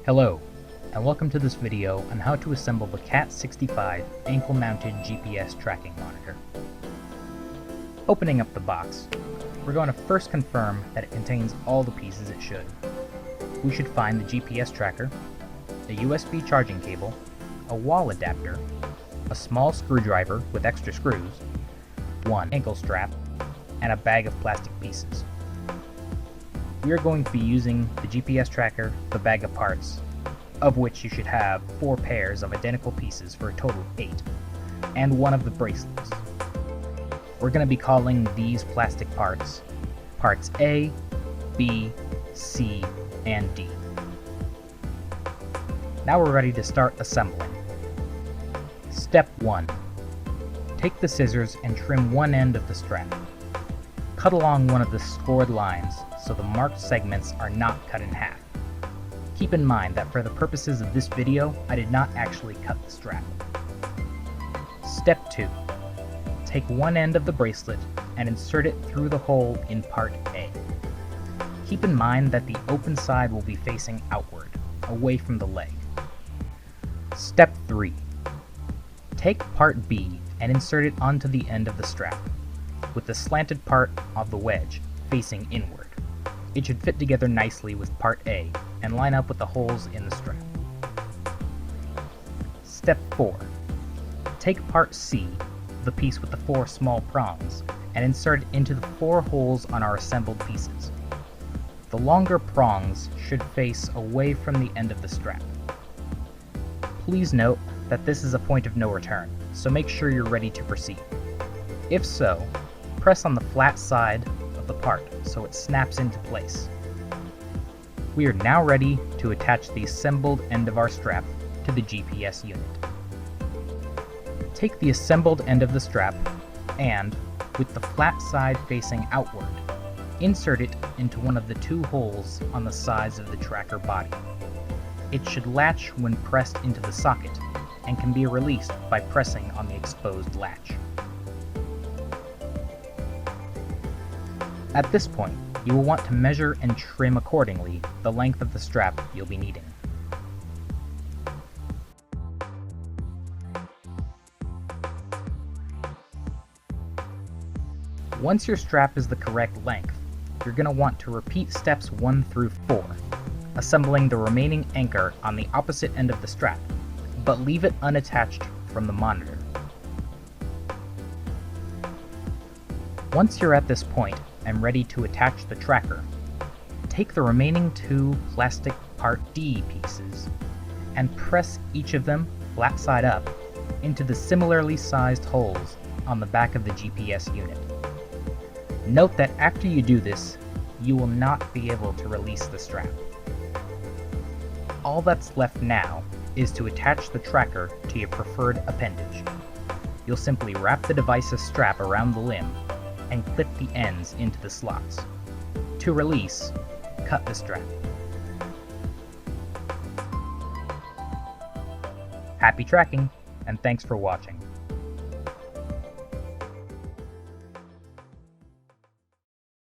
Hello, and welcome to this video on how to assemble the CAT-65 ankle-mounted GPS tracking monitor. Opening up the box, we're going to first confirm that it contains all the pieces it should. We should find the GPS tracker, a USB charging cable, a wall adapter, a small screwdriver with extra screws, one ankle strap, and a bag of plastic pieces. We are going to be using the GPS tracker, the bag of parts, of which you should have 4 pairs of identical pieces for a total of 8, and one of the bracelets. We're going to be calling these plastic parts Parts A, B, C, and D. Now we're ready to start assembling. Step 1. Take the scissors and trim one end of the strap. Cut along one of the scored lines so the marked segments are not cut in half. Keep in mind that for the purposes of this video, I did not actually cut the strap. Step 2. Take one end of the bracelet and insert it through the hole in part A. Keep in mind that the open side will be facing outward, away from the leg. Step 3. Take part B and insert it onto the end of the strap, with the slanted part of the wedge facing inward. It should fit together nicely with part A and line up with the holes in the strap. Step 4. Take part C, the piece with the 4 small prongs, and insert it into the 4 holes on our assembled pieces. The longer prongs should face away from the end of the strap. Please note that this is a point of no return, so make sure you're ready to proceed. If so, press on the flat side of the part so it snaps into place. We are now ready to attach the assembled end of our strap to the GPS unit. Take the assembled end of the strap and, with the flat side facing outward, insert it into one of the 2 holes on the sides of the tracker body. It should latch when pressed into the socket and can be released by pressing on the exposed latch. At this point, you will want to measure and trim accordingly the length of the strap you'll be needing. Once your strap is the correct length, you're going to want to repeat steps 1 through 4, assembling the remaining anchor on the opposite end of the strap, but leave it unattached from the monitor. Once you're at this point and ready to attach the tracker, take the remaining 2 plastic Part D pieces and press each of them, flat side up, into the similarly sized holes on the back of the GPS unit. Note that after you do this, you will not be able to release the strap. All that's left now is to attach the tracker to your preferred appendage. You'll simply wrap the device's strap around the limb and clip the ends into the slots. To release, cut the strap. Happy tracking, and thanks for watching.